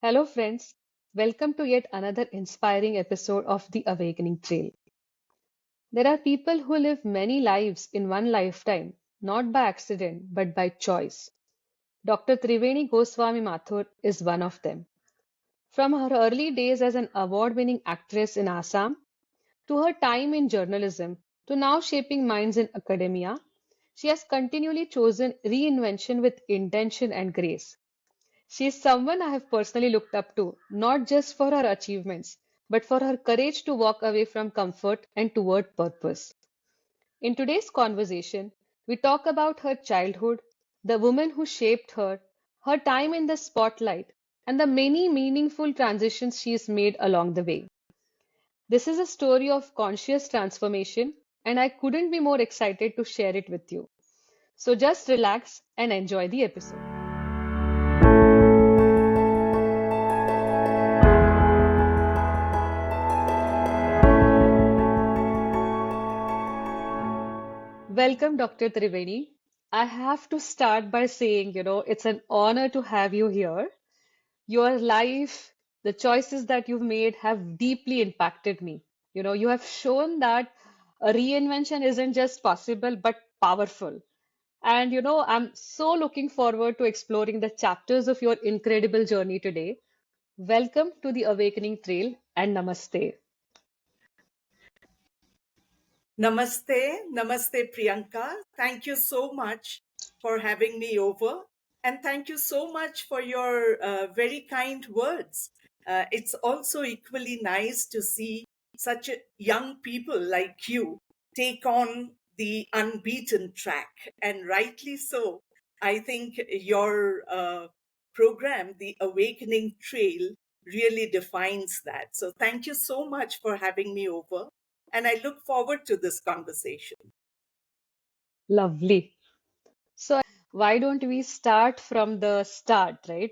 Hello, friends. Welcome to yet another inspiring episode of The Awakening Trail. There are people who live many lives in one lifetime, not by accident, but by choice. Dr. Triveni Goswami Mathur is one of them. From her early days as an award winning actress in Assam, to her time in journalism, to now shaping minds in academia, she has continually chosen reinvention with intention and grace. She is someone I have personally looked up to, not just for her achievements, but for her courage to walk away from comfort and toward purpose. In today's conversation, we talk about her childhood, the woman who shaped her, her time in the spotlight, and the many meaningful transitions she has made along the way. This is a story of conscious transformation, and I couldn't be more excited to share it with you. So just relax and enjoy the episode. Welcome, Dr. Triveni. I have to start by saying, it's an honor to have you here. Your life, the choices that you've made have deeply impacted me. You have shown that a reinvention isn't just possible, but powerful. And, I'm so looking forward to exploring the chapters of your incredible journey today. Welcome to the Awakening Trail and Namaste. Namaste Priyanka. Thank you so much for having me over. And thank you so much for your very kind words. It's also equally nice to see such young people like you take on the unbeaten track. And rightly so. I think your program, The Awakening Trail, really defines that. So thank you so much for having me over. And I look forward to this conversation. Lovely. So why don't we start from the start, right?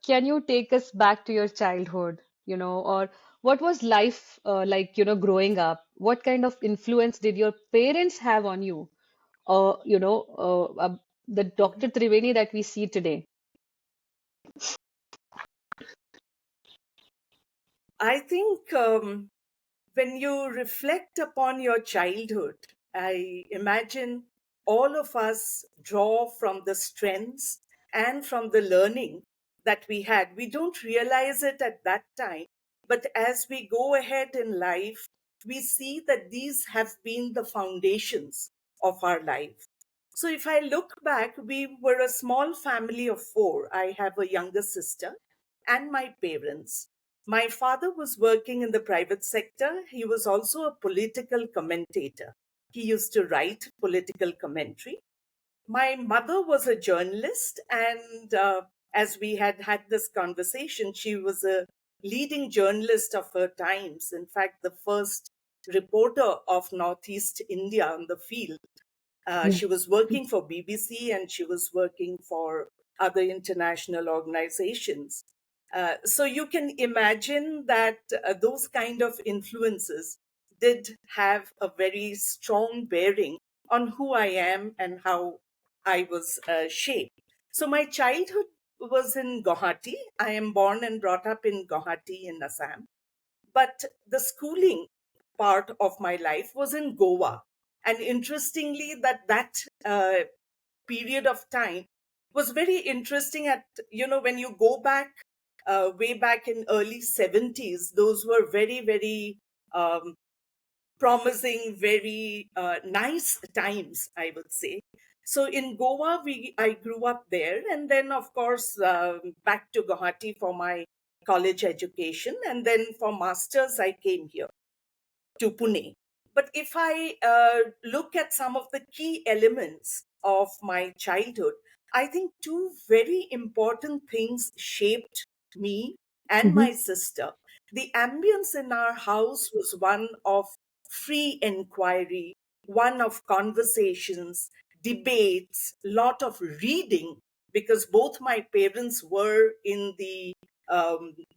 Can you take us back to your childhood, or what was life like, growing up? What kind of influence did your parents have on you? Or, the Dr. Triveni that we see today. I think when you reflect upon your childhood, I imagine all of us draw from the strengths and from the learning that we had. We don't realize it at that time, but as we go ahead in life, we see that these have been the foundations of our life. So if I look back, we were a small family of four. I have a younger sister and my parents. My father was working in the private sector. He was also a political commentator. He used to write political commentary. My mother was a journalist, and as we had had this conversation, she was a leading journalist of her times. In fact, the first reporter of Northeast India on the field. Yeah. She was working for BBC and she was working for other international organizations. So you can imagine that those kind of influences did have a very strong bearing on who I am and how I was shaped. So my childhood was in Guwahati. I am born and brought up in Guwahati in Assam. But the schooling part of my life was in Goa. And interestingly, that period of time was very interesting. When you go back, way back in early 70s, those were very, very um, promising, very nice times, I would say. So in Goa, I grew up there, and then of course back to Guwahati for my college education, and then for masters I came here to Pune. But if I look at some of the key elements of my childhood, I think two very important things shaped me and Mhm. my sister. The ambience in our house was one of free inquiry, one of conversations, debates, lot of reading, because both my parents were in the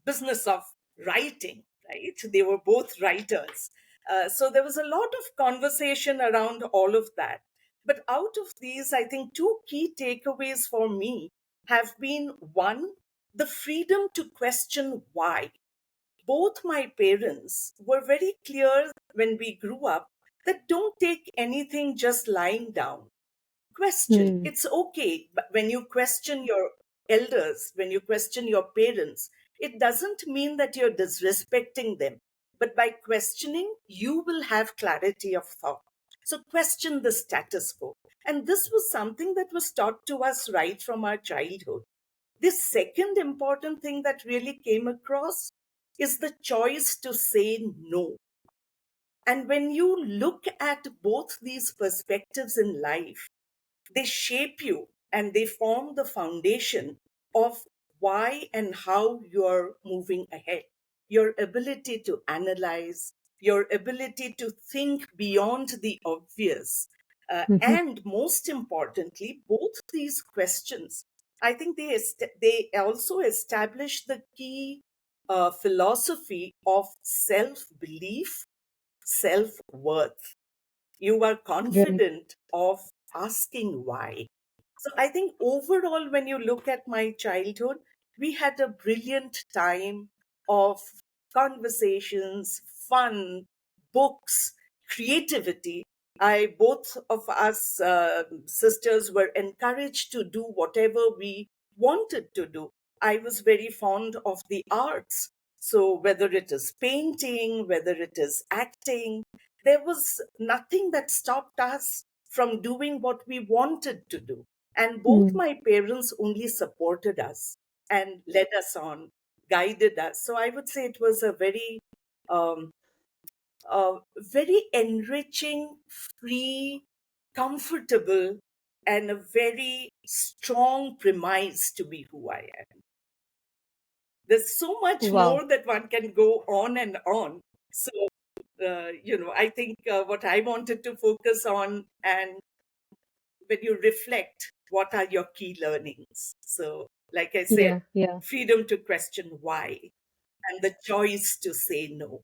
business of writing, right? They were both writers. So there was a lot of conversation around all of that. But out of these, I think two key takeaways for me have been one, the freedom to question why. Both my parents were very clear when we grew up that don't take anything just lying down. Question. Hmm. It's okay, but when you question your elders, when you question your parents, it doesn't mean that you're disrespecting them. But by questioning, you will have clarity of thought. So question the status quo. And this was something that was taught to us right from our childhood. The second important thing that really came across is the choice to say no. And when you look at both these perspectives in life, they shape you and they form the foundation of why and how you're moving ahead. Your ability to analyze, your ability to think beyond the obvious, Mhm. and most importantly, both these questions, I think they also establish the key philosophy of self belief, self worth. You are Right. confident of asking why. So I think overall, when you look at my childhood, we had a brilliant time of conversations, fun, books, creativity. I both of us sisters were encouraged to do whatever we wanted to do. I was very fond of the arts. So whether it is painting, whether it is acting, there was nothing that stopped us from doing what we wanted to do. And both Hmm. my parents only supported us and led us on, guided us. So I would say it was um, very enriching, free, comfortable, and a very strong premise to be who I am. There's so much Wow. more that one can go on and on. So, I think what I wanted to focus on, and when you reflect, what are your key learnings? So, like I said, Yeah, yeah. freedom to question why and the choice to say no.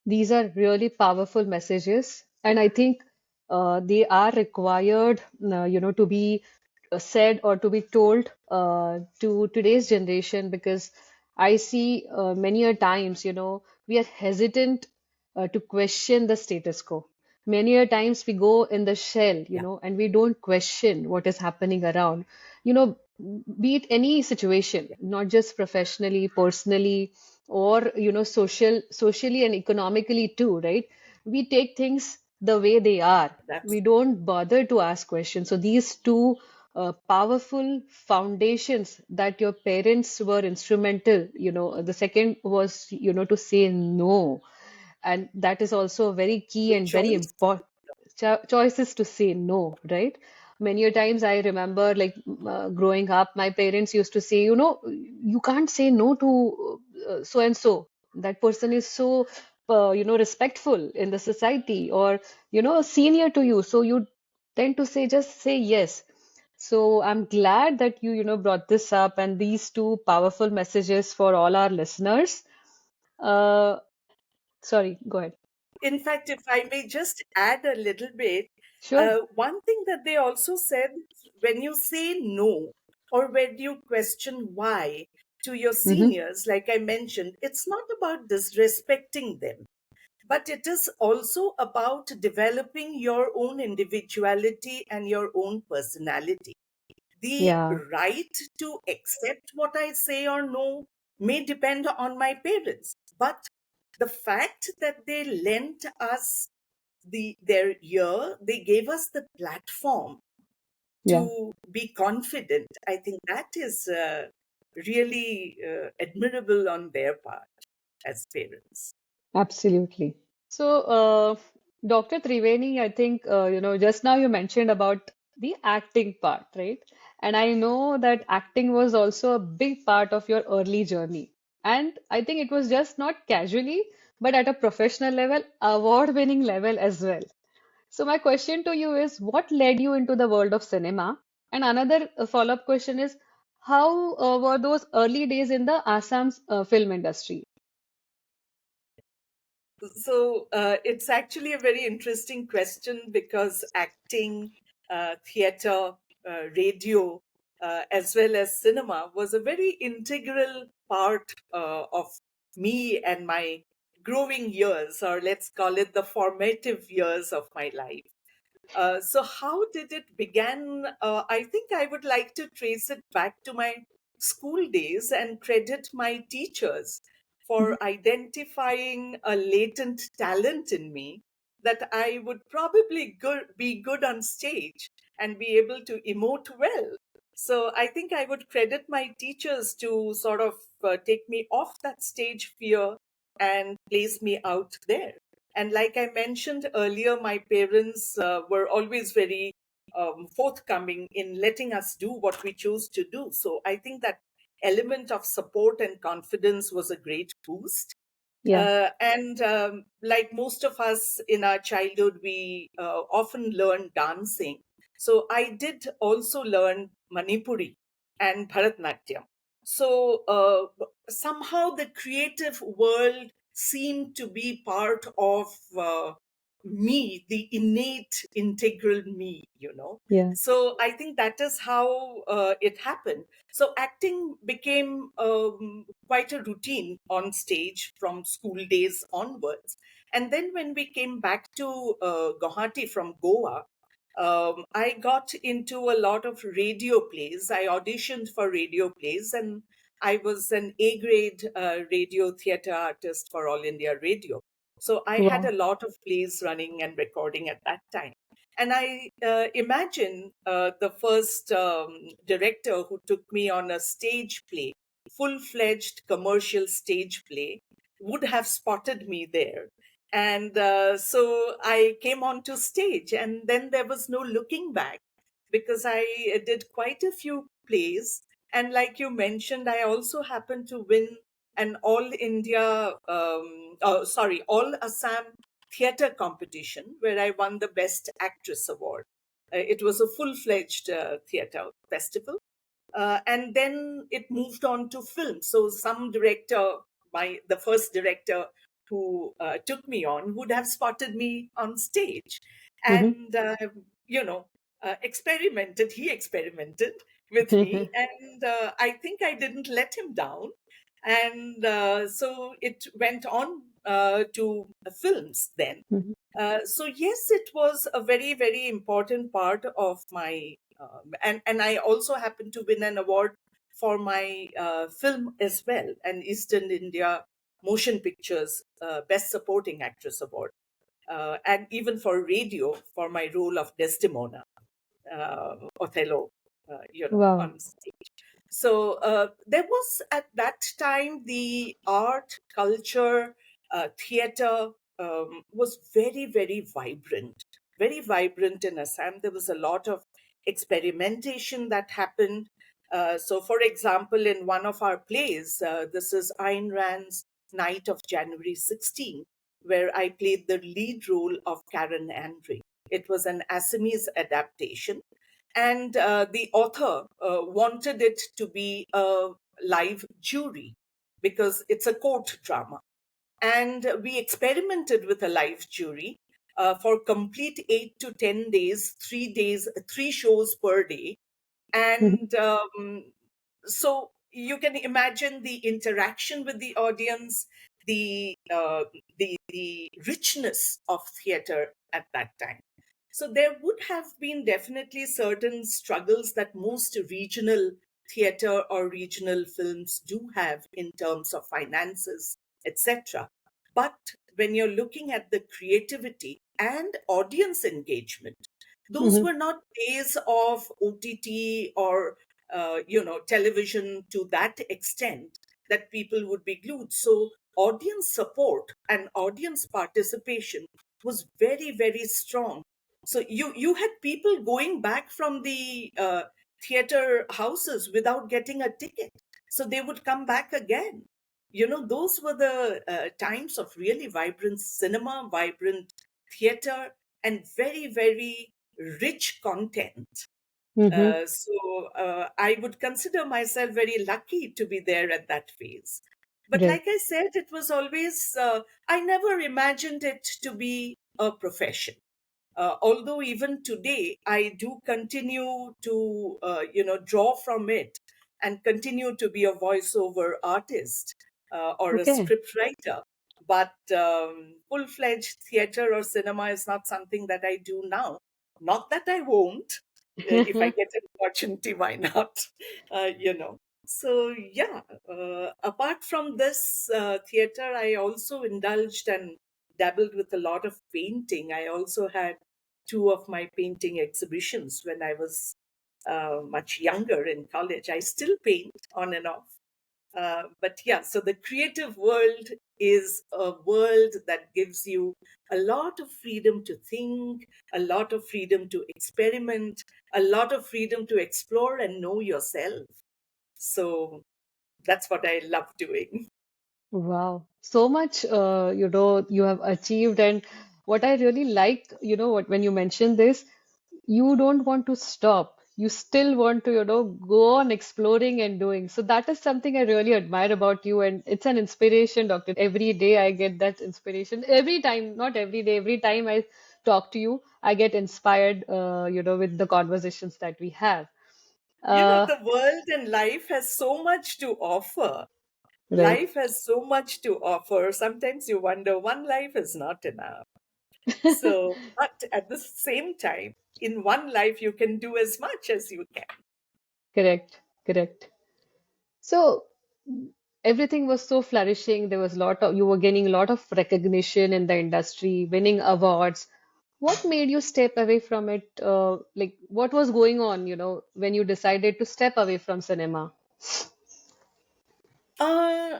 These are really powerful messages, and I think they are required, to be said or to be told to today's generation because I see many a times, we are hesitant to question the status quo. Many a times we go in the shell, Yeah, and we don't question what is happening around. You know, be it any situation, yeah, not just professionally, personally, or socially and economically too, right? We take things the way they are. that's We don't bother to ask questions. So these two powerful foundations that your parents were instrumental, the second was, to say no, and that is also very key the and very choice. important. Choices to say no, right? Many a times I remember, like, growing up, my parents used to say, you can't say no to so and so. That person is so, respectful in the society, or, senior to you. So you tend to say, just say yes. So I'm glad that you brought this up and these two powerful messages for all our listeners. Uh, Sorry, go ahead. In fact, if I may just add a little bit, Sure. one thing that they also said, when you say no or when you question why to your Mm-hmm. seniors, like I mentioned, it's not about disrespecting them, but it is also about developing your own individuality and your own personality. The Yeah. right to accept what I say or no may depend on my parents, but the fact that they lent us their ear, they gave us the platform Yeah. to be confident. I think that is really admirable on their part as parents. Absolutely. So, Dr. Triveni, I think, just now you mentioned about the acting part, right? And I know that acting was also a big part of your early journey. And I think it was just not casually, but at a professional level, award-winning level as well. So, my question to you is, what led you into the world of cinema? And another follow-up question is, how were those early days in the Assam's film industry? So it's actually a very interesting question because acting, theater, radio. as well as cinema, was a very integral part of me and my growing years, or let's call it the formative years of my life. So how did it begin? I think I would like to trace it back to my school days and credit my teachers Mhm. for identifying a latent talent in me that I would probably be good on stage and be able to emote well. So I think I would credit my teachers to sort of take me off that stage fear and place me out there. And like I mentioned earlier, my parents were always very forthcoming in letting us do what we chose to do. So I think that element of support and confidence was a great boost. Yeah. And like most of us in our childhood, we often learn dancing. So I did also learn Manipuri and Bharatnatyam. So somehow the creative world seemed to be part of me, the innate, integral me. Yeah. So I think that is how it happened. So acting became quite a routine on stage from school days onwards. And then when we came back to Guwahati from Goa, I got into a lot of radio plays. I auditioned for radio plays, and I was an A grade radio theatre artist for All India Radio. So I had a Wow. lot of plays running and recording at that time. And I imagine the first director who took me on a stage play, full fledged commercial stage play, would have spotted me there. And so I came onto stage, and then there was no looking back because I did quite a few plays. And like you mentioned, I also happened to win an All India, All Assam theatre competition where I won the Best Actress Award. It was a full fledged theatre festival. And then it moved on to film. So some director, the first director who took me on, would have spotted me on stage, Mhm. and you know, experimented. He experimented with me, and I think I didn't let him down. And so it went on to films then. Mhm. So yes, it was a very, very important part of my, and I also happened to win an award for my film as well, an Eastern India Motion Pictures Best Supporting Actress Award, and even for radio for my role of Desdemona, Othello, Wow. on stage. So there was at that time the art, culture, theater was very, very vibrant in Assam. There was a lot of experimentation that happened. So, for example, in one of our plays, this is Ayn Rand's Night of January 16, where I played the lead role of Karen Andre. It was an Assamese adaptation, and the author wanted it to be a live jury because it's a court drama. And we experimented with a live jury for complete 8 to 10 days, 3 days, three shows per day. Mhm. And so you can imagine the interaction with the audience, the richness of theater at that time. So there would have been definitely certain struggles that most regional theater or regional films do have in terms of finances, etc. But when you're looking at the creativity and audience engagement, those Mhm. were not days of OTT or television to that extent that people would be glued. So audience support and audience participation was very, very strong. So you had people going back from the theater houses without getting a ticket, so they would come back again. Those were the times of really vibrant cinema, vibrant theater, and very, very rich content. Mhm. I would consider myself very lucky to be there at that phase. But Right. like I said, it was always, I never imagined it to be a profession. Although even today I do continue to draw from it and continue to be a voiceover artist or a Okay. script writer. But full-fledged theater or cinema is not something that I do now. Not that I won't. If I get an opportunity, why not? So yeah, apart from this theater, I also indulged and dabbled with a lot of painting. I also had two of my painting exhibitions when I was much younger in college. I still paint on and off. But yeah, so the creative world is a world that gives you a lot of freedom to think, a lot of freedom to experiment, a lot of freedom to explore and know yourself. So that's what I love doing. Wow, so much, you have achieved. And what I really like, when you mention this, you don't want to stop. You still want to, go on exploring and doing. So that is something I really admire about you. And it's an inspiration, Doctor. Every day I get that inspiration. Every time, not every day, every time I talk to you, I get inspired, with the conversations that we have. Uh, The world and life has so much to offer. right. Life has so much to offer. Sometimes you wonder, one life is not enough. So, but at the same time, in one life, you can do as much as you can. Correct, correct. So everything was so flourishing. There was you were gaining a lot of recognition in the industry, winning awards. What made you step away from it? Like, what was going on, when you decided to step away from cinema? Uh,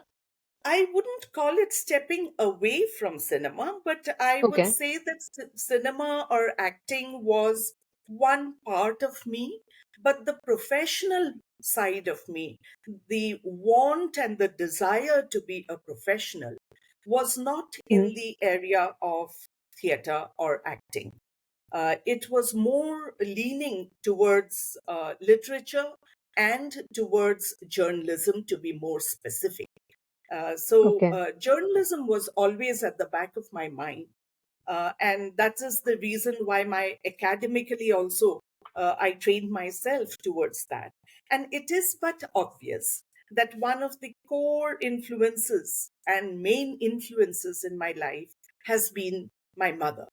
I wouldn't call it stepping away from cinema, but I would Okay. say that cinema or acting was one part of me, but the professional side of me, the want and the desire to be a professional, was not in Mm. the area of theater or acting. It was more leaning towards literature and towards journalism, to be more specific. Okay. Journalism was always at the back of my mind. And that is the reason why my academically also I trained myself towards that. And it is but obvious that one of the core influences and main influences in my life has been my mother.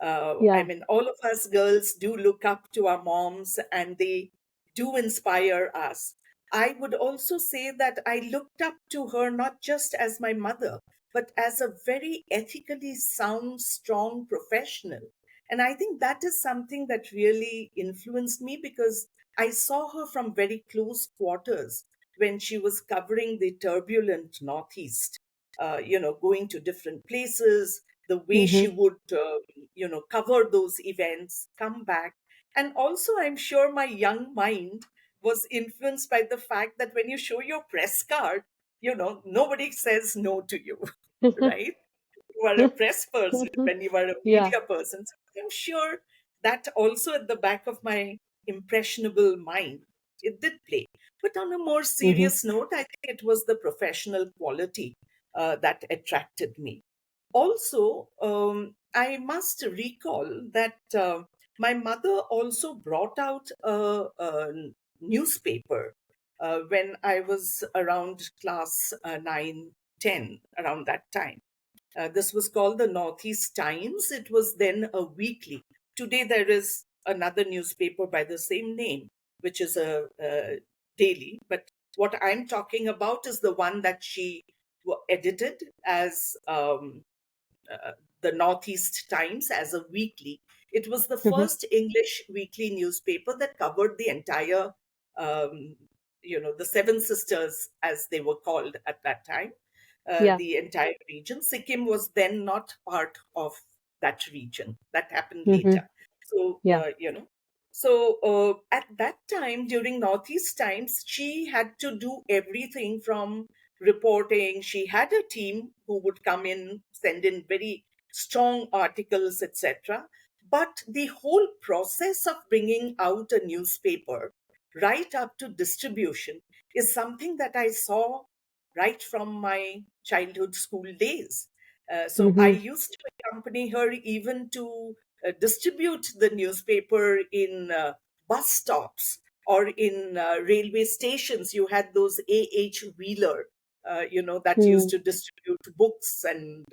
I Yeah. mean, all of us girls do look up to our moms and they do inspire us. I would also say that I looked up to her not just as my mother, but as a very ethically sound, strong professional. And I think that is something that really influenced me because I saw her from very close quarters when she was covering the turbulent Northeast, going to different places, the way she Mm-hmm. would, cover those events, come back. And also, I'm sure my young mind was influenced by the fact that when you show your press card, nobody says no to you, right? You are a press person when you are a Yeah. media person. So I'm sure that also at the back of my impressionable mind, it did play. But on a more Mm-hmm. serious note, I think it was the professional quality that attracted me. Also, I must recall that my mother also brought out a newspaper when I was around class 9, 10, around that time. This was called the Northeast Times. It was then a weekly. Today there is another newspaper by the same name, which is a daily. But what I'm talking about is the one that she edited as uh, the Northeast Times as a weekly. It was the Mm-hmm. first English weekly newspaper that covered the entire, um, the Seven Sisters, as they were called at that time, Yeah. the entire region. Sikkim was then not part of that region. That happened Mm-hmm. later. So, Yeah. at that time, during Northeast Times, she had to do everything from reporting. She had a team who would come in, send in very strong articles, etc. But the whole process of bringing out a newspaper right up to distribution is something that I saw right from my childhood school days. So I Mm-hmm. used to accompany her even to distribute the newspaper in bus stops or in railway stations. You had those A.H. Wheeler, that used Hmm. to distribute books and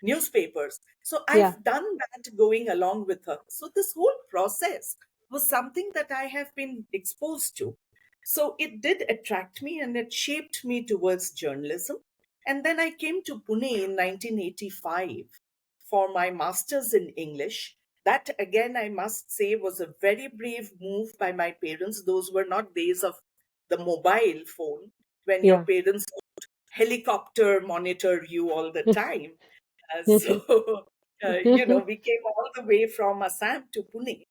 newspapers. So Yeah. I've done that going along with her. So this whole process was something that I have been exposed to. So it did attract me and it shaped me towards journalism. And then I came to Pune in 1985 for my master's in English. That, again, I must say, was a very brave move by my parents. Those were not days of the mobile phone when your Yeah. parents helicopter monitor you all the time. We came all the way from Assam to Pune.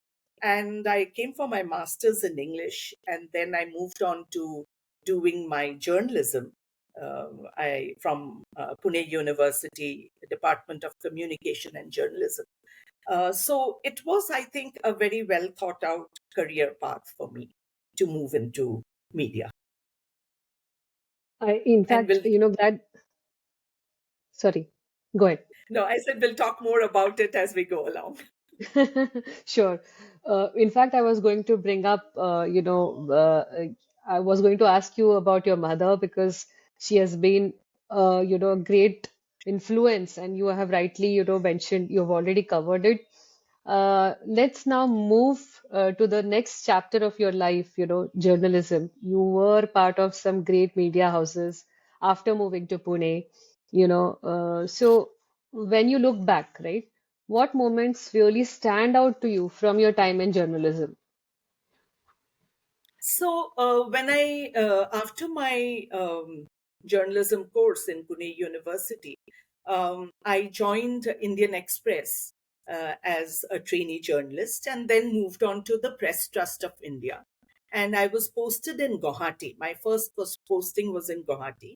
And I came for my master's in English. And then I moved on to doing my journalism from Pune University, Department of Communication and Journalism. So it was, I think, a very well thought out career path for me to move into media. In And fact, glad. Sorry, go ahead. no, I said we'll talk more about it as we go along. Sure. In fact, I was going to bring up, I was going to ask you about your mother because she has been, a great influence, and you have rightly, mentioned, you've already covered it. Let's now move to the next chapter of your life, journalism. You were part of some great media houses after moving to Pune, so when you look back, right? What moments really stand out to you from your time in journalism? So after my journalism course in Pune University, I joined Indian Express as a trainee journalist and then moved on to the Press Trust of India. And I was posted in Guwahati. My first posting was in Guwahati.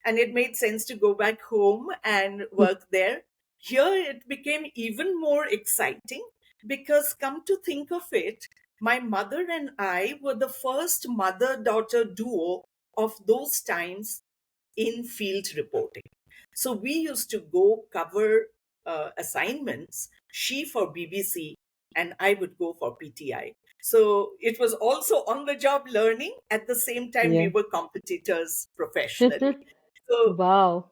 And it made sense to go back home and work there. Here it became even more exciting because, come to think of it, my mother and I were the first mother daughter duo of those times in field reporting. So we used to go cover assignments, she for BBC, and I would go for PTI. So it was also on the job learning. At the same time, we Yeah. were competitors professionally. So Wow.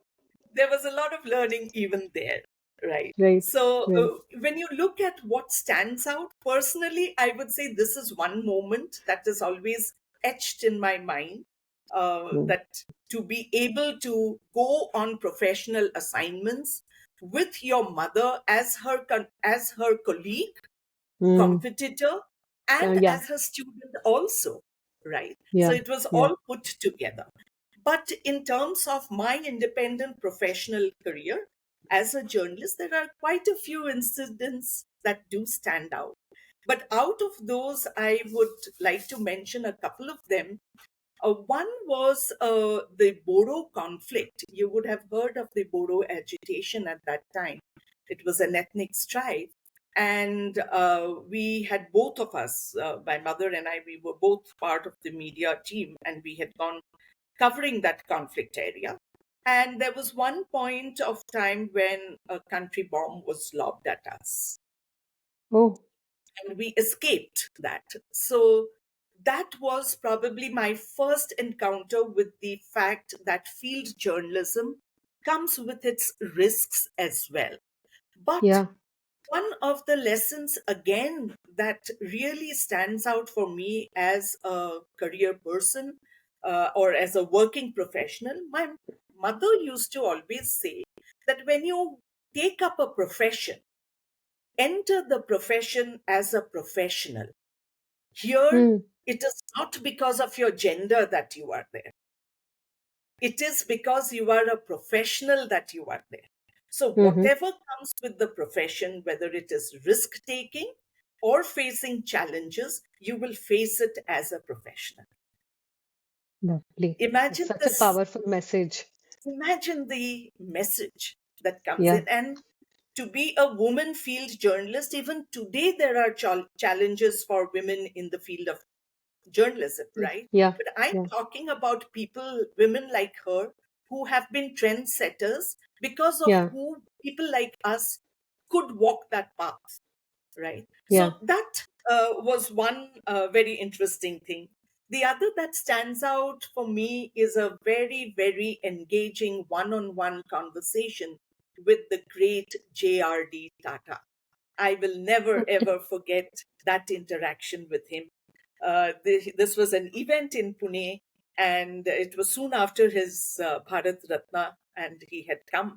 there was a lot of learning even there, right? Right. So Right. when you look at what stands out, personally, I would say this is one moment that is always etched in my mind, Mm. that to be able to go on professional assignments with your mother as her colleague, Mm. competitor, and Yeah. as her student also, right? So Yeah. it was Yeah. all put together. But in terms of my independent professional career as a journalist, there are quite a few incidents that do stand out. But out of those, I would like to mention a couple of them. One was the Bodo conflict. You would have heard of the Bodo agitation at that time. It was an ethnic strife. And we had both of us, my mother and I, we were both part of the media team, and we had gone covering that conflict area. And there was one point of time when a country bomb was lobbed at us, Oh. and we escaped that. So that was probably my first encounter with the fact that field journalism comes with its risks as well. But Yeah. one of the lessons, again, that really stands out for me as a career person, or as a working professional, my mother used to always say that when you take up a profession, enter the profession as a professional. Here, Mm. it is not because of your gender that you are there. It is because you are a professional that you are there. So, Mm-hmm. whatever comes with the profession, whether it is risk taking or facing challenges, you will face it as a professional. Lovely. It's Imagine such a this, powerful message. imagine the message that comes Yeah. in. And to be a woman field journalist, even today, there are challenges for women in the field of journalism, right? Yeah. But I'm Yeah. talking about people, women like her, who have been trendsetters because of Yeah. who people like us could walk that path. right? Yeah. So that was one very interesting thing. The other that stands out for me is a very, very engaging one on one conversation with the great JRD Tata. I will never Okay. ever forget that interaction with him. This was an event in Pune, and it was soon after his Bharat Ratna, and he had come.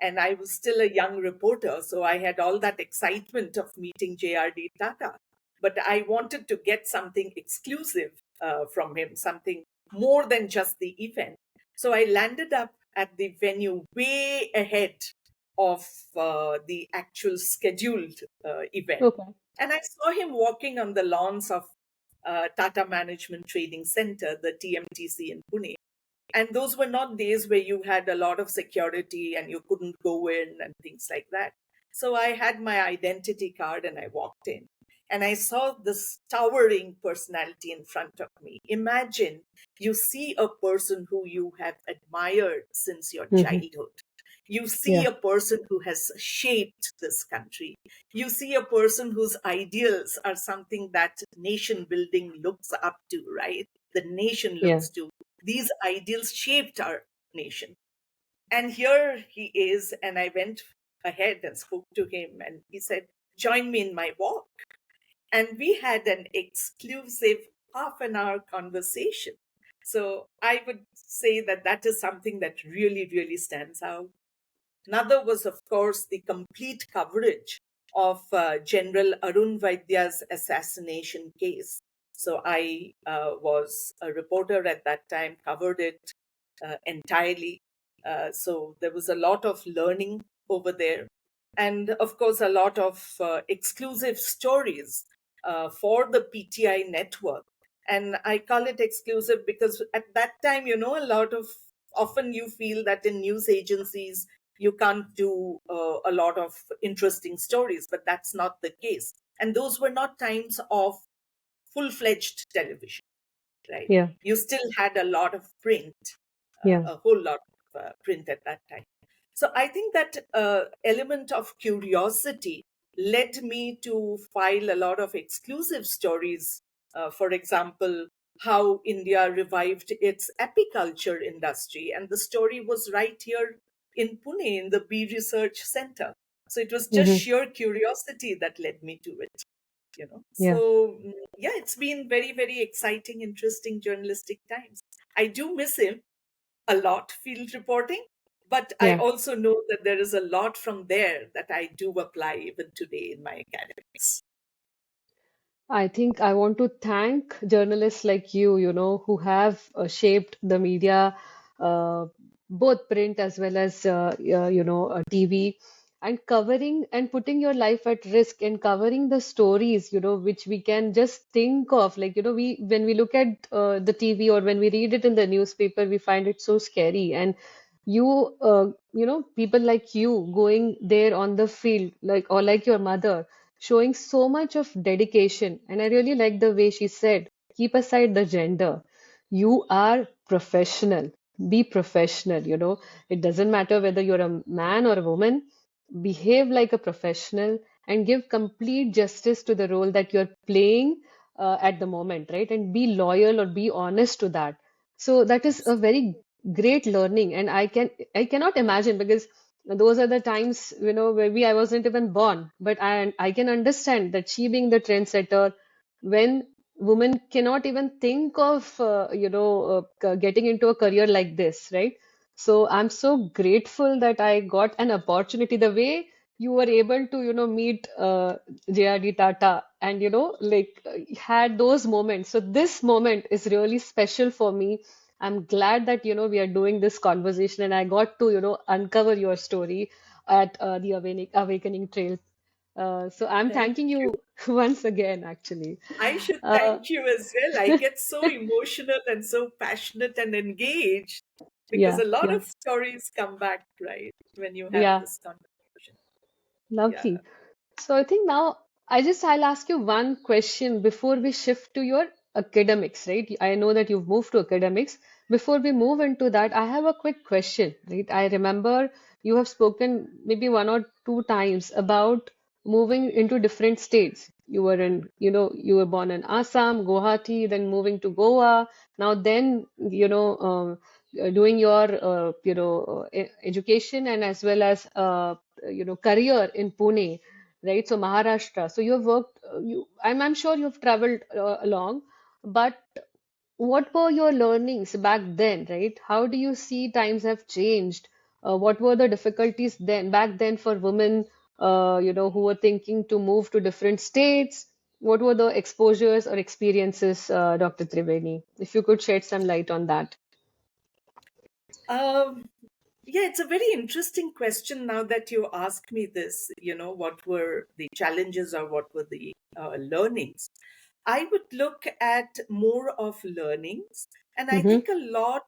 And I was still a young reporter, so I had all that excitement of meeting JRD Tata. But I wanted to get something exclusive from him, something more than just the event. So I landed up at the venue way ahead of the actual scheduled event. Okay. And I saw him walking on the lawns of Tata Management Training Center, the TMTC in Pune. And those were not days where you had a lot of security and you couldn't go in and things like that. So I had my identity card and I walked in. And I saw this towering personality in front of me. Imagine you see a person who you have admired since your Hmm. childhood. You see Yeah. a person who has shaped this country. You see a person whose ideals are something that nation building looks up to, right? The nation Yeah. looks to. These ideals shaped our nation. And here he is, and I went ahead and spoke to him, and he said, "Join me in my walk." And we had an exclusive half an hour conversation. So I would say that that is something that really, really stands out. Another was, of course, the complete coverage of General Arun Vaidya's assassination case. So I was a reporter at that time, covered it entirely. So there was a lot of learning over there. And of course, a lot of exclusive stories for the PTI network. And I call it exclusive because at that time, a lot of often you feel that in news agencies, you can't do a lot of interesting stories, but that's not the case. And those were not times of full fledged television, right? Yeah. You still had a lot of print, Yeah. a whole lot of print at that time. So I think that element of curiosity led me to file a lot of exclusive stories. For example, how India revived its apiculture industry. And the story was right here in Pune in the Bee Research Center. So it was just Hmm. sheer curiosity that led me to it. Yeah. So yeah, it's been very, very exciting, interesting journalistic times. I do miss him a lot, field reporting, but I Yeah. also know that there is a lot from there that I do apply even today in my academics. I think I want to thank journalists like you, who have shaped the media, uh, both print as well as, TV, and covering and putting your life at risk and covering the stories, which we can just think of. Like, when we look at the TV or when we read it in the newspaper, we find it so scary. And people like you going there on the field, or like your mother showing so much of dedication. And I really like the way she said, keep aside the gender. You are professional. Be professional. It doesn't matter whether you're a man or a woman. Behave like a professional and give complete justice to the role that you're playing at the moment, right? And be loyal or be honest to that. So that is a very great learning. And I cannot imagine, because those are the times, maybe I wasn't even born, but I can understand that she being the trendsetter, when women cannot even think of getting into a career like this, right? So I'm so grateful that I got an opportunity. The way you were able to meet JRD Tata, and had those moments. So this moment is really special for me. I'm glad that we are doing this conversation, and I got to uncover your story at the Awakening Trail. So I'm Thank thanking you. you once again, actually. I should Uh, thank you as well. I get so emotional and so passionate and engaged because yeah, a lot yeah, of stories come back, right, when you have yeah, this conversation. Yeah. lovely. So I think now I'll ask you one question before we shift to your academics, right? I know that you've moved to academics. Before we move into that, I have a quick question, right? I remember you have spoken maybe one or two times about moving into different states. You were in, you were born in Assam, Guwahati, then moving to Goa. Now then, doing your, education and as well as, career in Pune, right? So Maharashtra. So you have worked, I'm sure you've traveled along, but what were your learnings back then, right? How do you see times have changed? What were the difficulties back then for women, who were thinking to move to different states? What were the exposures or experiences, Dr. Triveni? If you could shed some light on that. Um, yeah, it's a very interesting question now that you ask me this. What were the challenges or what were the learnings? I would look at more of learnings, and I Mm-hmm. think a lot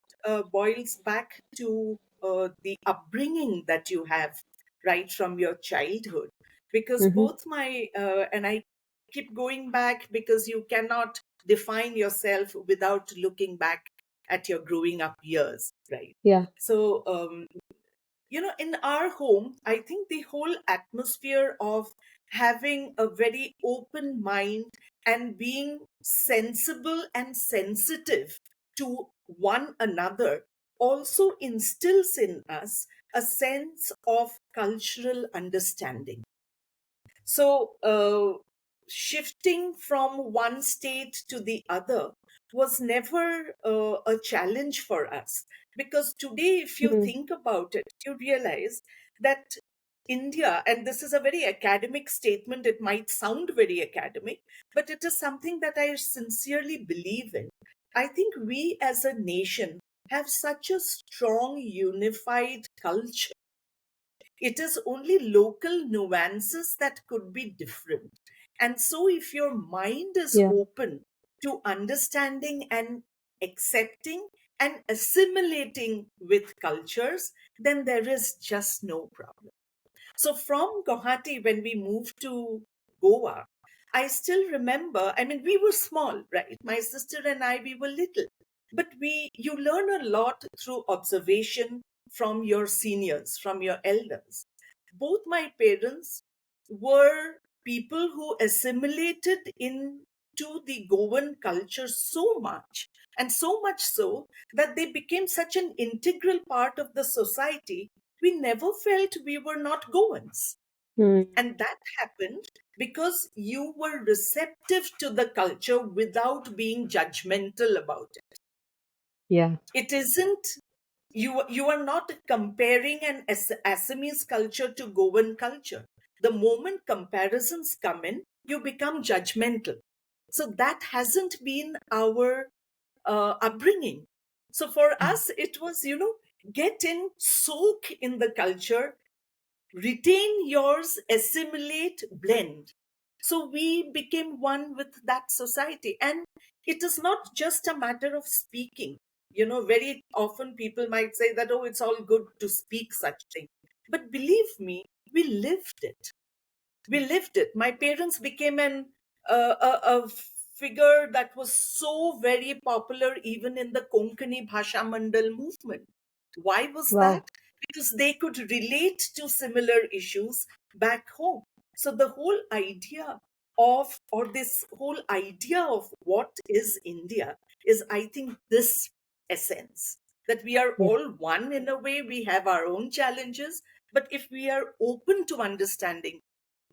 boils back to the upbringing that you have right from your childhood. Because Mm-hmm. both and I keep going back because you cannot define yourself without looking back at your growing up years, right? Yeah. So, in our home, I think the whole atmosphere of having a very open mind and being sensible and sensitive to one another also instills in us a sense of cultural understanding. So, shifting from one state to the other was never a challenge for us. Because today, if you Mm-hmm. think about it, you realize that India, and this is a very academic statement, it might sound very academic, but it is something that I sincerely believe in. I think we as a nation have such a strong, unified culture. It is only local nuances that could be different. And so, if your mind is Yeah. open to understanding and accepting and assimilating with cultures, then there is just no problem. So from Guwahati, when we moved to Goa, I still remember, I mean, we were small, right? My sister and I, we were little. But you learn a lot through observation from your seniors, from your elders. Both my parents were people who assimilated into the Goan culture so much, and so much so that they became such an integral part of the society. We never felt we were not Goans. Mm. And that happened because you were receptive to the culture without being judgmental about it. Yeah. It isn't, you are not comparing an Assamese culture to Goan culture. The moment comparisons come in, you become judgmental. So that hasn't been our upbringing. So for us, it was, get in, soak in the culture, retain yours, assimilate, blend. So we became one with that society. And it is not just a matter of speaking. Very often people might say that, oh, it's all good to speak such thing. But believe me, we lived it. We lived it. My parents became a figure that was so very popular even in the Konkani Bhasha Mandal movement. Why was that? Wow. Because they could relate to similar issues back home. So the whole idea or this whole idea of what is India is, I think, this essence that we are Yeah. all one in a way. We have our own challenges, but if we are open to understanding,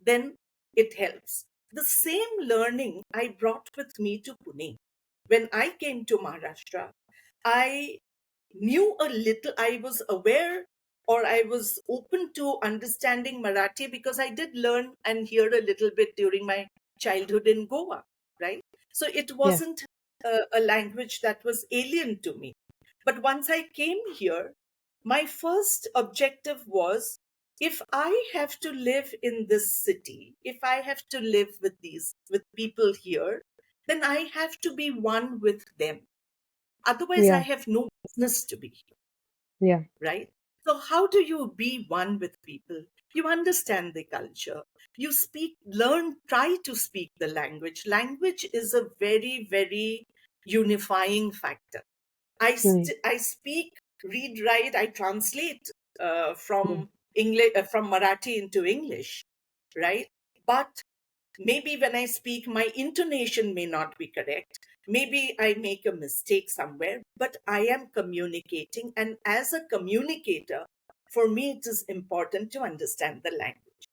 then it helps. The same learning I brought with me to Pune. When I came to Maharashtra, I knew a little, I was aware or I was open to understanding Marathi because I did learn and hear a little bit during my childhood in Goa, right? So it Yeah. wasn't a language that was alien to me. But once I came here, my first objective was, if I have to live in this city, if I have to live with people here, then I have to be one with them. Otherwise, I Yeah. have no business to be here, Yeah. right? So, how do you be one with people? You understand the culture. You speak, learn, try to speak the language. Language is a very, very unifying factor. Mm. I speak, read, write, I translate Mm. from English, from Marathi into English, right? but maybe when I speak, my intonation may not be correct. Maybe I make a mistake somewhere, but I am communicating. And as a communicator, for me, it is important to understand the language.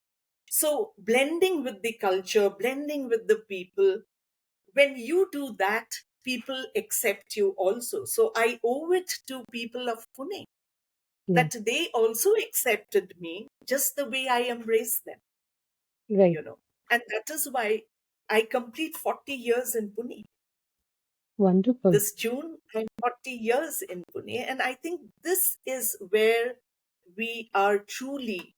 So, blending with the culture, blending with the people, when you do that, people accept you also. So, I owe it to people of Pune Yeah. that they also accepted me just the way I embraced them, Right. you know. And that is why I complete 40 years in Pune. Wonderful. This June, I'm 40 years in Pune. And I think this is where we are truly,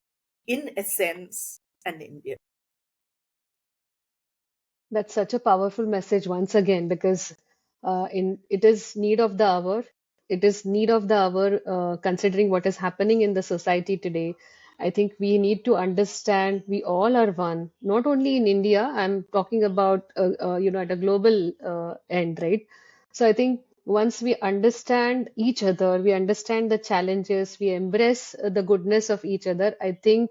in essence, an Indian. That's such a powerful message once again, because in it is need of the hour. It is need of the hour, considering what is happening in the society today. I think we need to understand we all are one, not only in India. I'm talking about at a global end, right? So I think once we understand each other, we understand the challenges, we embrace the goodness of each other. I think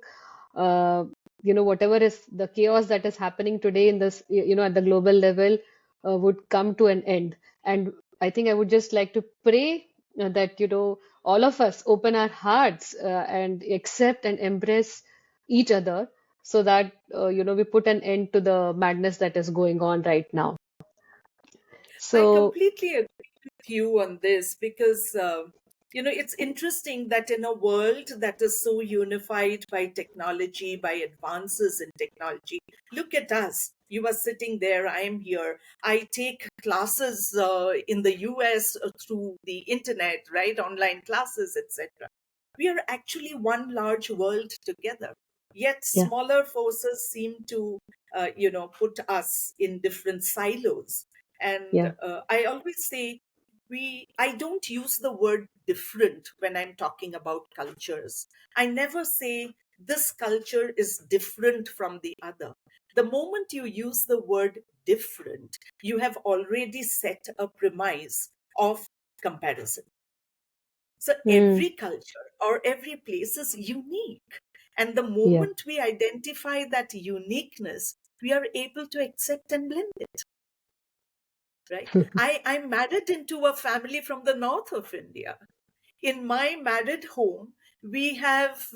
uh, whatever is the chaos that is happening today in this, at the global level, would come to an end. And I think I would just like to pray that, all of us open our hearts and accept and embrace each other, so that, we put an end to the madness that is going on right now. I So, completely agree with you on this because, it's interesting that in a world that is so unified by technology, by advances in technology, look at us. You are sitting there, I am here. I take classes in the US through the internet, right? Online classes, etc. We are actually one large world together. Yet yeah, smaller forces seem to, put us in different silos. And yeah. I always say, I don't use the word different when I'm talking about cultures. I never say this culture is different from the other. The moment you use the word different, you have already set a premise of comparison. So Mm, every culture or every place is unique. And the yeah, moment we identify that uniqueness, we are able to accept and blend it, right? I'm married into a family from the north of India. In my married home, we have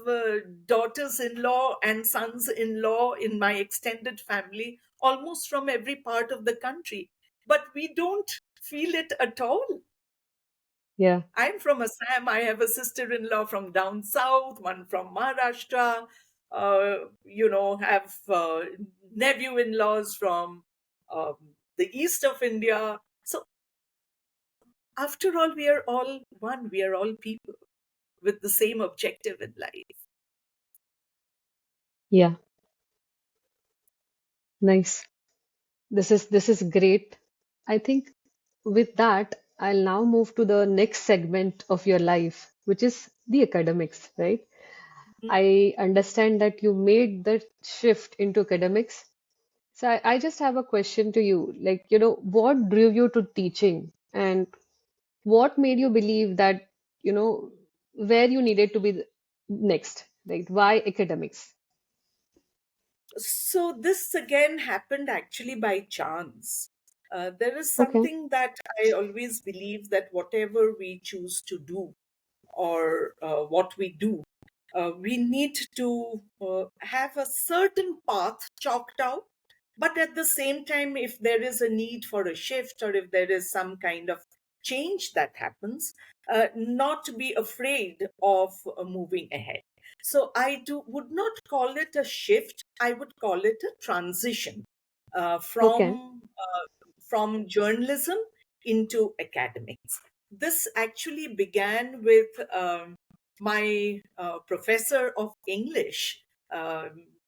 daughters-in-law and sons-in-law in my extended family, almost from every part of the country. But we don't feel it at all. yeah, I'm from Assam. I have a sister-in-law from down south, one from Maharashtra. Have nephew-in-laws from um, the east of India. So after all, we are all one. We are all people with the same objective in life. yeah. Nice. This is great. I think with that, I'll now move to the next segment of your life, which is the academics, right? I understand that you made the shift into academics. So I just have a question to you. Like, what drew you to teaching, and what made you believe that, where you needed to be next? Like, why academics? So this again happened actually by chance. There is Okay, something that I always believe that whatever we choose to do or what we do, we need to have a certain path chalked out. But at the same time, if there is a need for a shift or if there is some kind of change that happens, not to be afraid of moving ahead. So would not call it a shift. I would call it a transition uh, okay, from uh, from journalism into academics. This actually began with my professor of English,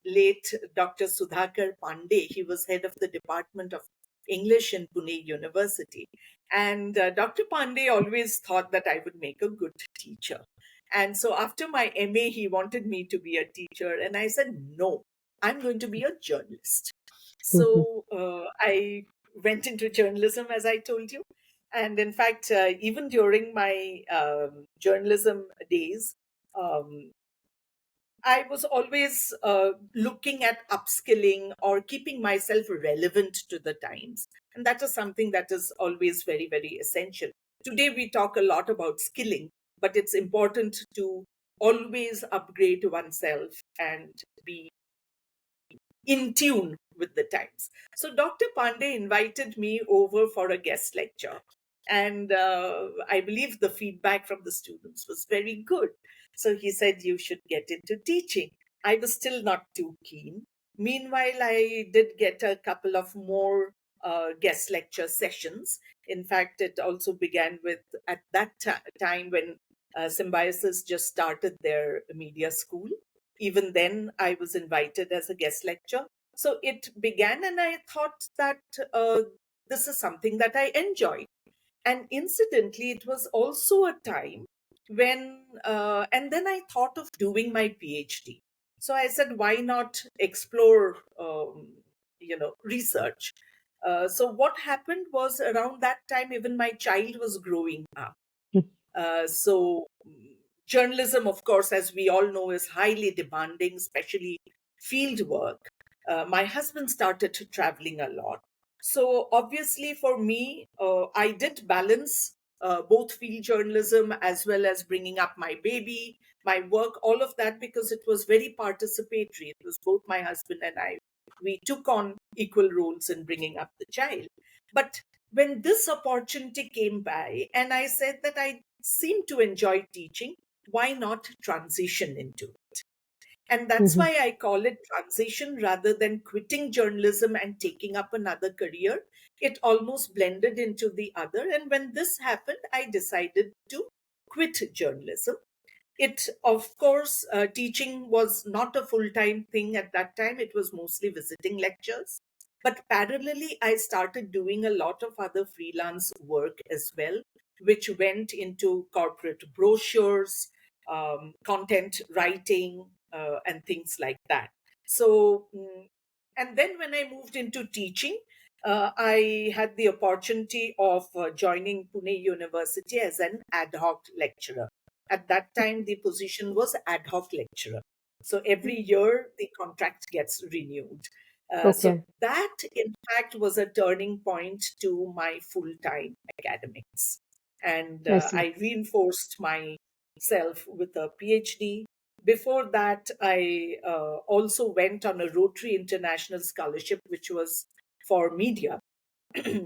late Dr. Sudhakar Pandey. He was head of the Department of English in Pune University. And Dr. Pandey always thought that I would make a good teacher. And so after my MA, he wanted me to be a teacher. And I said, no, I'm going to be a journalist. mhm, So I went into journalism, as I told you. And in fact, even during my journalism days, um, I was always looking at upskilling or keeping myself relevant to the times. And that is something that is always very, very essential. Today, we talk a lot about skilling, but it's important to always upgrade oneself and be in tune with the times. So Dr. Pandey invited me over for a guest lecture. And I believe the feedback from the students was very good. So he said, you should get into teaching. I was still not too keen. Meanwhile, I did get a couple of more guest lecture sessions. In fact, it also began with, at that time when Symbiosis just started their media school. Even then, I was invited as a guest lecturer. So it began, and I thought that this is something that I enjoy. And incidentally, it was also a time when, and then I thought of doing my PhD. So I said, why not explore, research? So what happened was around that time, even my child was growing up. So, journalism, of course, as we all know, is highly demanding, especially field work. My husband started traveling a lot. So, obviously, for me, I did balance both field journalism as well as bringing up my baby, my work, all of that, because it was very participatory. It was both my husband and I. We took on equal roles in bringing up the child. But when this opportunity came by, and I said that I seem to enjoy teaching, why not transition into it? And that's Mhm. why I call it transition rather than quitting journalism and taking up another career. It almost blended into the other. And when this happened, I decided to quit journalism. It, of course, teaching was not a full time thing at that time. It was mostly visiting lectures. But parallelly, I started doing a lot of other freelance work as well, which went into corporate brochures, content writing, and things like that. So, and then when I moved into teaching, I had the opportunity of joining Pune University as an ad hoc lecturer. At that time, the position was ad hoc lecturer. So every year, the contract gets renewed. So Okay, that, in fact, was a turning point to my full time academics. And I see. I reinforced myself with a PhD. Before that, I also went on a Rotary International Scholarship, which was for media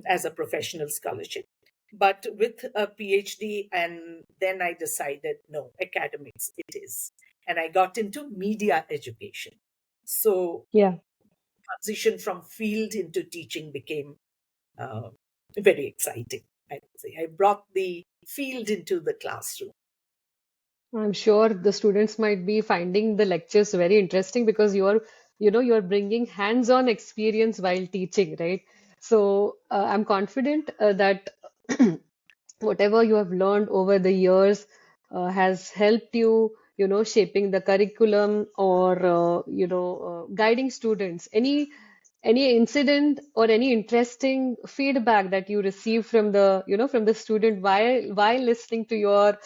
as a professional scholarship, but with a PhD. And then I decided, no, academics it is. And I got into media education. So Yeah, transition from field into teaching became uh, very exciting, I would say. I brought the field into the classroom. I'm sure the students might be finding the lectures very interesting because you're bringing hands-on experience while teaching, right? So I'm confident that whatever you have learned over the years has helped you, shaping the curriculum or, guiding students. Any incident or any interesting feedback that you receive from the student while listening to your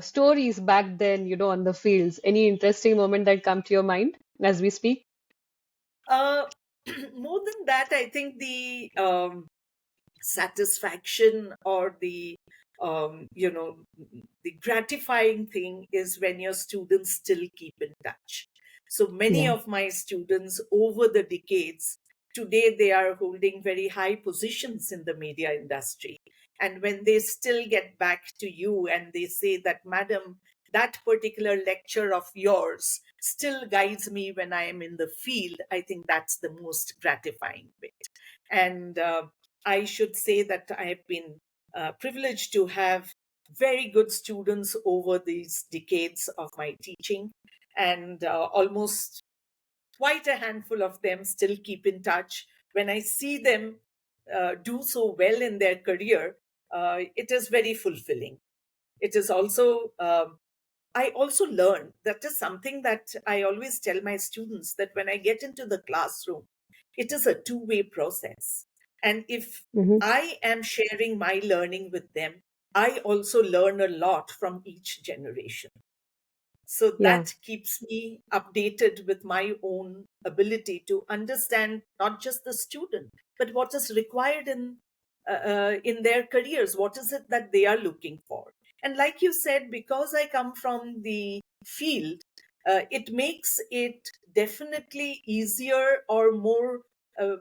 stories back then, on the fields? Any interesting moment that come to your mind as we speak? Uh, More than that, I think the satisfaction or the gratifying thing is when your students still keep in touch. So many Yeah. of my students over the decades, today they are holding very high positions in the media industry. And when they still get back to you and they say that, madam, that particular lecture of yours still guides me when I am in the field, I think that's the most gratifying bit. And I should say that I have been privileged to have very good students over these decades of my teaching, and almost quite a handful of them still keep in touch. When I see them do so well in their career, it is very fulfilling. It is also, I also learn, that is something that I always tell my students, that when I get into the classroom, it is a two-way process. And if Hmm. I am sharing my learning with them, I also learn a lot from each generation. So Yeah. that keeps me updated with my own ability to understand not just the student, but what is required in their careers. What is it that they are looking for? And like you said, because I come from the field, it makes it definitely easier or more. Uh,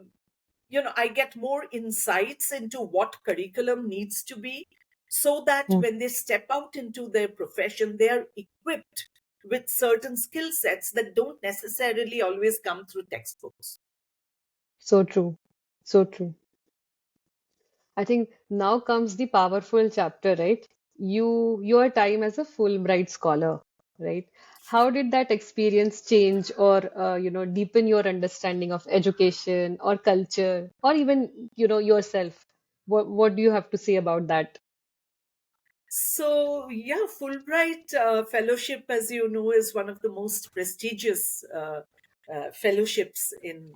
I get more insights into what curriculum needs to be, so that Mm. when they step out into their profession, they are equipped with certain skill sets that don't necessarily always come through textbooks. So true. So true. I think now comes the powerful chapter, right? Your time as a Fulbright scholar, right? How did that experience change or deepen your understanding of education or culture or even yourself? What do you have to say about that? So, yeah, Fulbright Fellowship, as you know, is one of the most prestigious fellowships in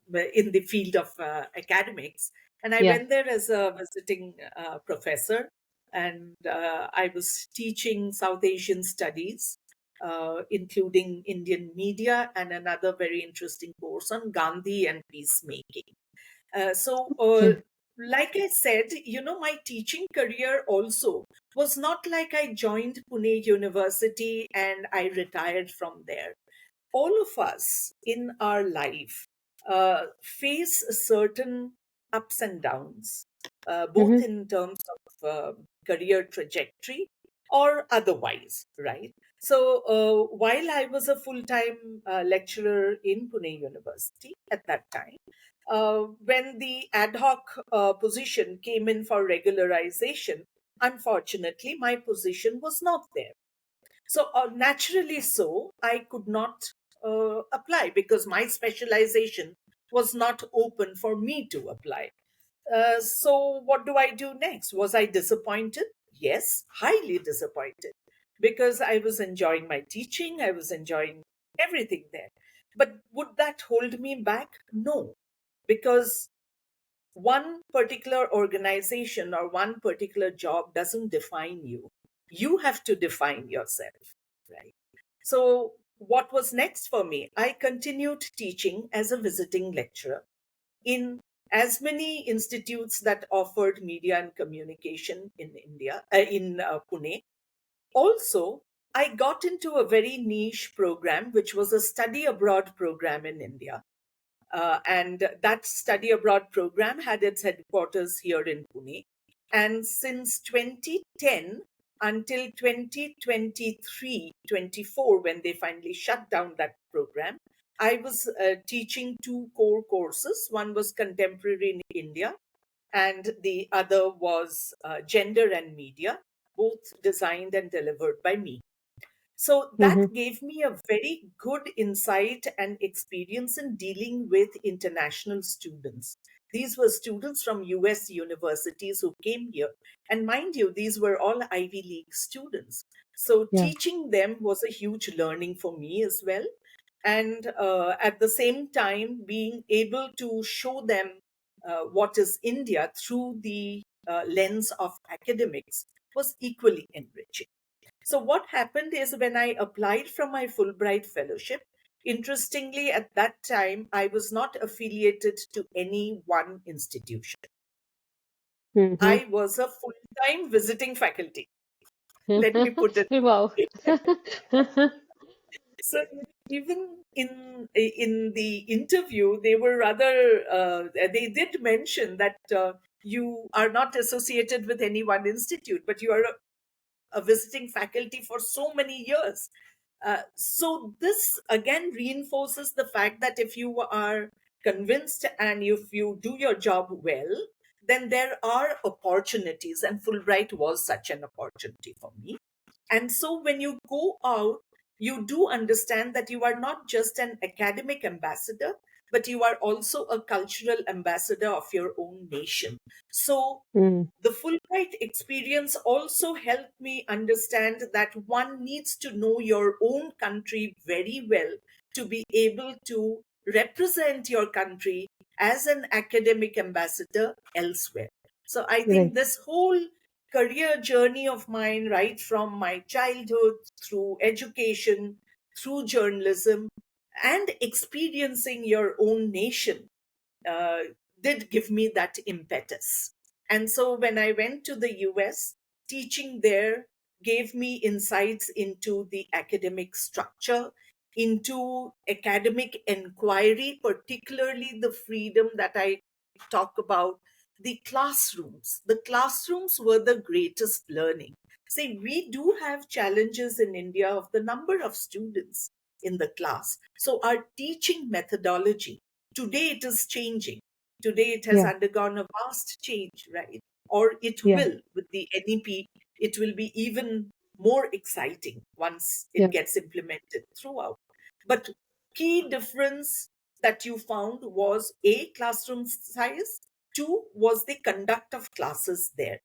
the field of academics. And I Yeah. went there as a visiting professor, and I was teaching South Asian studies, including Indian media, and another very interesting course on Gandhi and peacemaking. So, Okay. like I said, my teaching career also was not like I joined Pune University and I retired from there. All of us in our life face certain ups and downs, both Mm-hmm. in terms of career trajectory or otherwise, right? So, while I was a full time lecturer in Pune University at that time, when the ad hoc position came in for regularization, unfortunately, my position was not there. So, naturally, I could not apply because my specialization was not open for me to apply. So, what do I do next? Was I disappointed? Yes, highly disappointed, because I was enjoying my teaching, I was enjoying everything there. But would that hold me back? No, because one particular organization or one particular job doesn't define you. You have to define yourself, right? So, what was next for me? I continued teaching as a visiting lecturer in as many institutes that offered media and communication in India, in Pune. Also, I got into a very niche program, which was a study abroad program in India, and that study abroad program had its headquarters here in Pune. And since 2010 until 2023-24, when they finally shut down that program, I was teaching two core courses. One was Contemporary in India, and the other was Gender and Media, both designed and delivered by me. So Mm-hmm. that gave me a very good insight and experience in dealing with international students. These were students from US universities who came here. And mind you, these were all Ivy League students. So Yeah. teaching them was a huge learning for me as well. And at the same time, being able to show them what is India through the lens of academics was equally enriching. So, what happened is when I applied for my Fulbright Fellowship, interestingly, at that time, I was not affiliated to any one institution. Mm-hmm. I was a full time visiting faculty. Let me put it. Wow. So even in the interview, they were rather they did mention that you are not associated with any one institute, but you are a visiting faculty for so many years. So this again reinforces the fact that if you are convinced and if you do your job well, then there are opportunities, and Fulbright was such an opportunity for me. And so when you go out, you do understand that you are not just an academic ambassador, but you are also a cultural ambassador of your own nation. So Mm. the Fulbright experience also helped me understand that one needs to know your own country very well to be able to represent your country as an academic ambassador elsewhere. So I think Right. this whole career journey of mine, right from my childhood through education, through journalism, and experiencing your own nation, uh, did give me that impetus. And so when I went to the US, teaching there gave me insights into the academic structure, into academic inquiry, particularly the freedom that I talk about, the classrooms. The classrooms were the greatest learning. See, we do have challenges in India of the number of students in the class. So our teaching methodology, today it is changing. Today it has Yeah. undergone a vast change, right? Or it Yeah. will with the NEP, it will be even more exciting once it Yeah. gets implemented throughout. But key difference that you found was A, classroom size, two, was the conduct of classes there.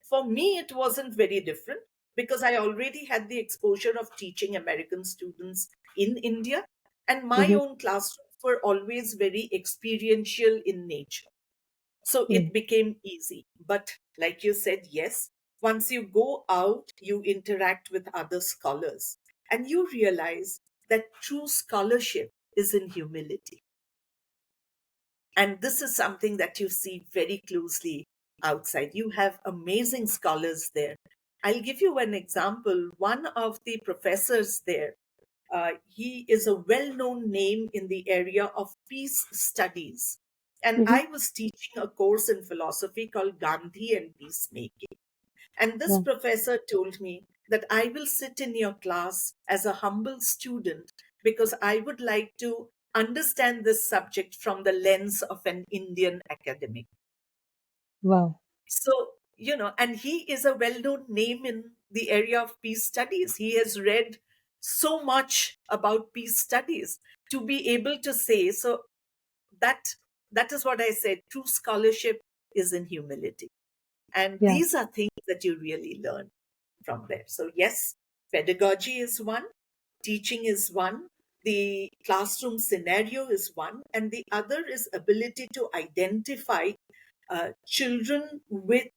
For me, it wasn't very different because I already had the exposure of teaching American students in India, and my Mm-hmm. own classrooms were always very experiential in nature. So Mm. it became easy. But like you said, yes, once you go out, you interact with other scholars and you realize that true scholarship is in humility. And this is something that you see very closely outside. You have amazing scholars there. I'll give you an example. One of the professors there, he is a well known name in the area of peace studies. And Mm-hmm. I was teaching a course in philosophy called Gandhi and Peacemaking. And this Yeah. professor told me that I will sit in your class as a humble student because I would like to understand this subject from the lens of an Indian academic. Wow. So, and he is a well known name in the area of peace studies. He has read so much about peace studies to be able to say, so that that is what I said. True scholarship is in humility. And Yeah. these are things that you really learn from there. So, yes, pedagogy is one, teaching is one, the classroom scenario is one, and the other is ability to identify children with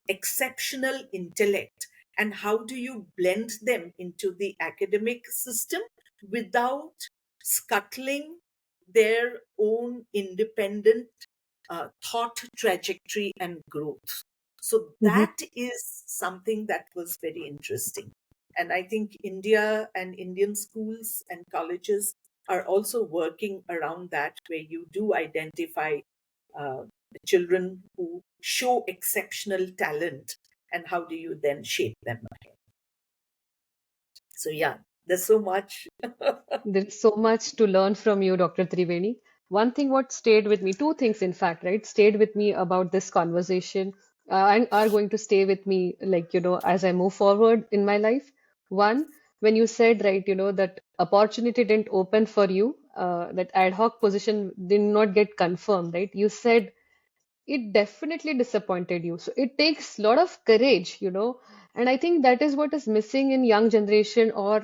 exceptional intellect, and how do you blend them into the academic system without scuttling their own independent thought trajectory and growth. So Mm-hmm. that is something that was very interesting. And I think India and Indian schools and colleges are also working around that, where you do identify the children who show exceptional talent and how do you then shape them ahead. So, yeah, there's so much. There's so much to learn from you, Dr. Triveni. One thing what stayed with me, two things in fact, right, stayed with me about this conversation, and are going to stay with me, like, as I move forward in my life. One, when you said, right, that opportunity didn't open for you, that ad hoc position did not get confirmed, right? You said it definitely disappointed you. So it takes a lot of courage, and I think that is what is missing in young generation. Or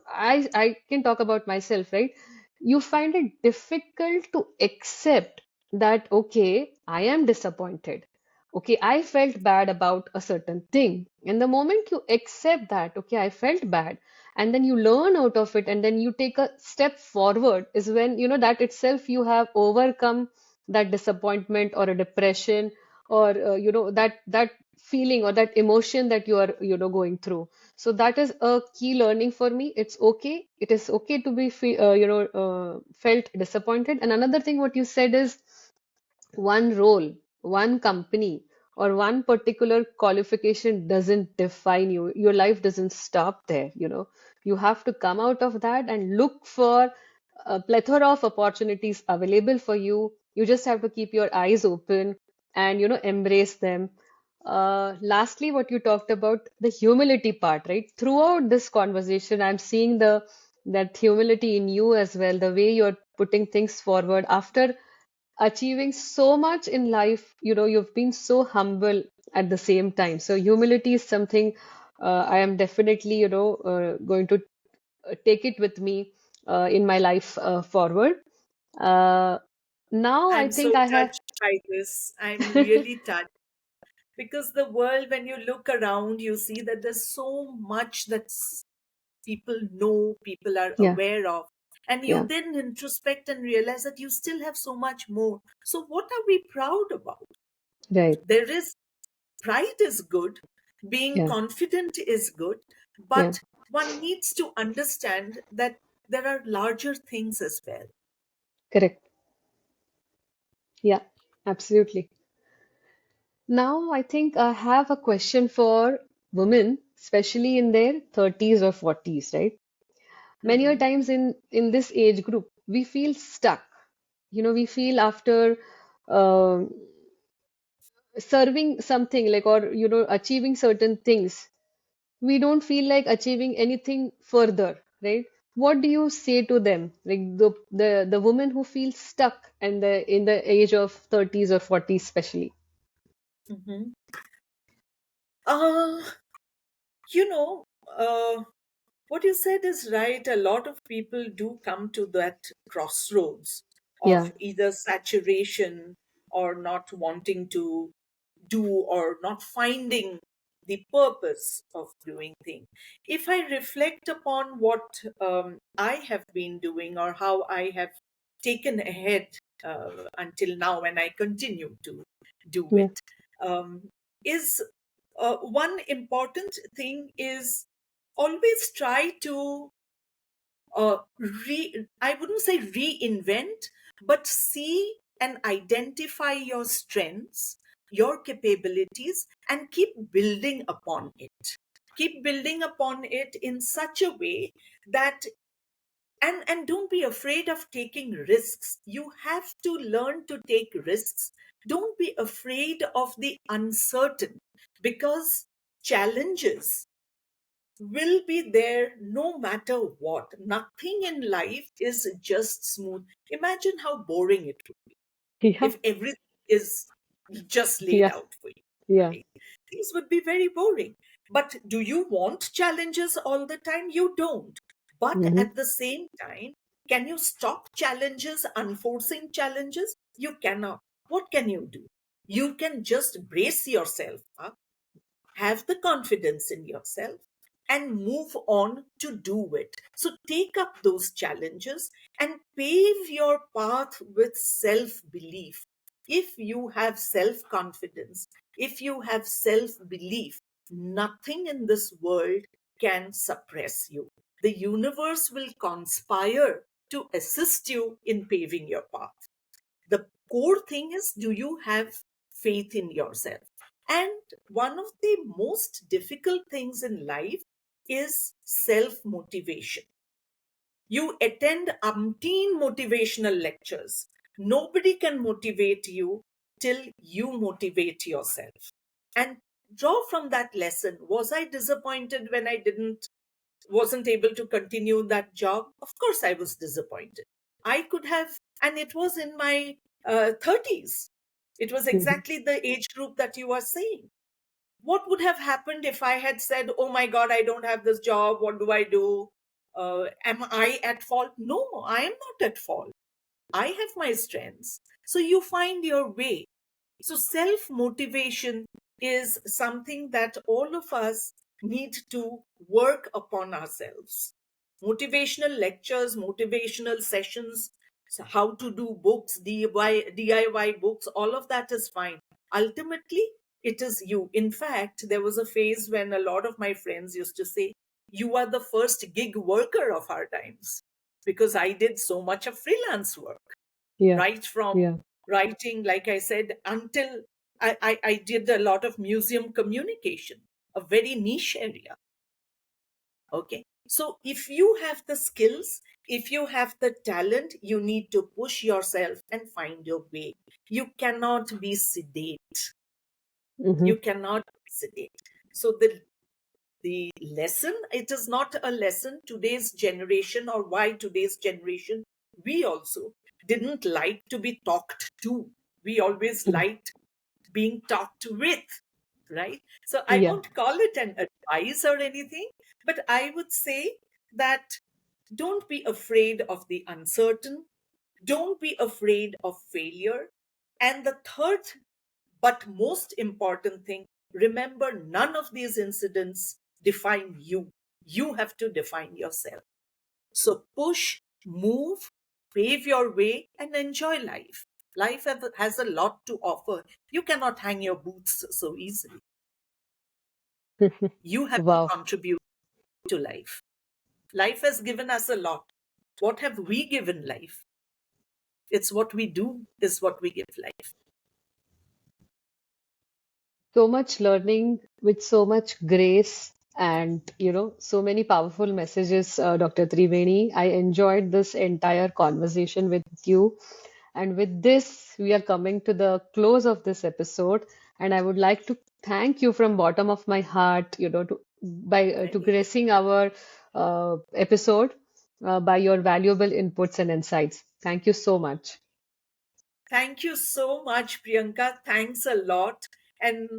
I can talk about myself, right? You find it difficult to accept that, okay, I am disappointed. Okay, I felt bad about a certain thing. And the moment you accept that, okay, I felt bad, and then you learn out of it, and then you take a step forward, is when, that itself you have overcome that disappointment or a depression, or that feeling or that emotion that you are going through. So that is a key learning for me. It is okay to be felt disappointed. And another thing what you said is, one role, one company, or one particular qualification doesn't define you. Your life doesn't stop there, You have to come out of that and look for a plethora of opportunities available for you. You just have to keep your eyes open and, embrace them. Lastly, what you talked about, the humility part, right? Throughout this conversation, I'm seeing the that humility in you as well, the way you're putting things forward after achieving so much in life. You've been so humble at the same time. So humility is something I am definitely, going to take it with me in my life forward. Uh, Now I I'm think so I have. touched by this. I'm really touched. because the world, when you look around, you see that there's so much that people know, people are Yeah. aware of, and you Yeah. then introspect and realize that you still have so much more. So what are we proud about? Right. There is pride is good, being Yeah. confident is good, Yeah. but one needs to understand that there are larger things as well. Correct. Yeah. Absolutely. Now, I think I have a question for women, especially in their 30s or 40s, right? Many a Mhm. times in this age group, we feel stuck. We feel after um serving something like, or achieving certain things, we don't feel like achieving anything further, right? What do you say to them, like the woman who feels stuck and in the age of 30s or 40s especially? Mhm. uh you know uh what you said is right. A lot of people do come to that crossroads Yeah. of either saturation or not wanting to do, or not finding the purpose of doing things. If I reflect upon what I have been doing, or how I have taken ahead until now, and I continue to do Yeah. it, is one important thing is always try to I wouldn't say reinvent, but see and identify your strengths, your capabilities, and keep building upon it. Keep building upon it in such a way that, and don't be afraid of taking risks. You have to learn to take risks. Don't be afraid of the uncertain, because challenges will be there no matter what. Nothing in life is just smooth. Imagine how boring it would be Yeah. if everything is just laid Yeah. out for you, Yeah. right? Things would be very boring. But do you want challenges all the time? You don't. But Hmm. at the same time, can you stop challenges, unforcing challenges? You cannot. What can you do? You can just brace yourself up, have the confidence in yourself, and move on to do it. So take up those challenges and pave your path with self belief. If you have self confidence, if you have self belief, nothing in this world can suppress you. The universe will conspire to assist you in paving your path. The core thing is, do you have faith in yourself? And one of the most difficult things in life is self motivation. You attend umpteen motivational lectures. Nobody can motivate you till you motivate yourself. And draw from that lesson. Was I disappointed when I didn't wasn't able to continue that job? Of course, I was disappointed. I could have, and it was in my 30s. It was Hmm. exactly the age group that you are saying. What would have happened if I had said, oh my God, I don't have this job? What do I do? Am I at fault? No, I am not at fault. I have my strengths. So you find your way. So, self motivation is something that all of us need to work upon ourselves. Motivational lectures, motivational sessions, so how to do books, DIY books, all of that is fine. Ultimately, it is you. In fact, there was a phase when a lot of my friends used to say, you are the first gig worker of our times, because I did so much of freelance work, Yeah. right from Yeah. writing, like I said, until I did a lot of museum communication, a very niche area. Okay. So if you have the skills, if you have the talent, you need to push yourself and find your way. You cannot be sedate. Hmm. You cannot be sedate. So the lesson, it is not a lesson today's generation, or why today's generation, we also didn't like to be talked to. We always liked being talked with, right? So I Yeah. won't call it an advice or anything, but I would say that don't be afraid of the uncertain, don't be afraid of failure. And the third But most important thing, remember, none of these incidents define you. You have to define yourself. So push, move, pave your way, and enjoy life. Life has a lot to offer. You cannot hang your boots so easily. You have to Wow. contribute to life. Life has given us a lot. What have we given life? It's what we do is what we give life. So much learning with so much grace and, so many powerful messages, Dr. Triveni. I enjoyed this entire conversation with you. And with this, we are coming to the close of this episode. And I would like to thank you from bottom of my heart, to Thank gracing our episode by your valuable inputs and insights. Thank you so much. Thank you so much, Priyanka. Thanks a lot. And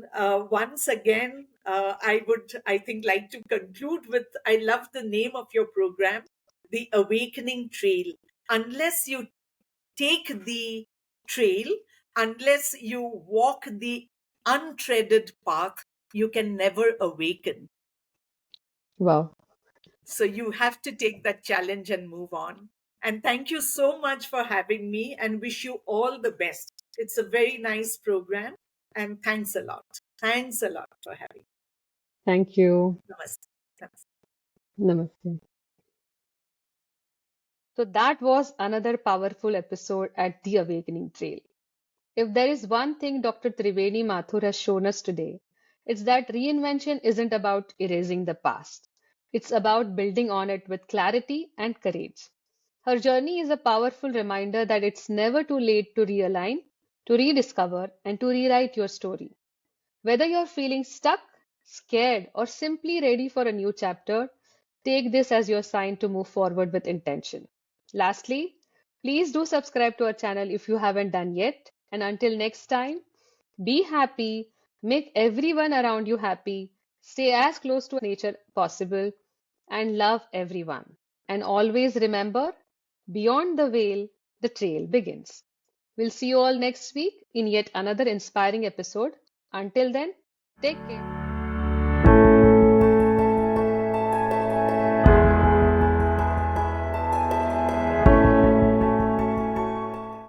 once again, I think, like to conclude with, I love the name of your program, The Awakening Trail. Unless you take the trail, unless you walk the untreaded path, you can never awaken. Wow. So you have to take that challenge and move on. And thank you so much for having me and wish you all the best. It's a very nice program. And thanks a lot. Thanks a lot for having me. Thank you. Namaste. Namaste. Namaste. So that was another powerful episode at the Awakening Trail. If there is one thing Dr. Triveni Mathur has shown us today, it's that reinvention isn't about erasing the past. It's about building on it with clarity and courage. Her journey is a powerful reminder that it's never too late to realign, to rediscover, and to rewrite your story. Whether you're feeling stuck, scared, or simply ready for a new chapter, take this as your sign to move forward with intention. Lastly, please do subscribe to our channel if you haven't done yet. And until next time, be happy, make everyone around you happy, stay as close to nature possible, and love everyone. And always remember, beyond the veil, the trail begins. We'll see you all next week in yet another inspiring episode. Until then, take care.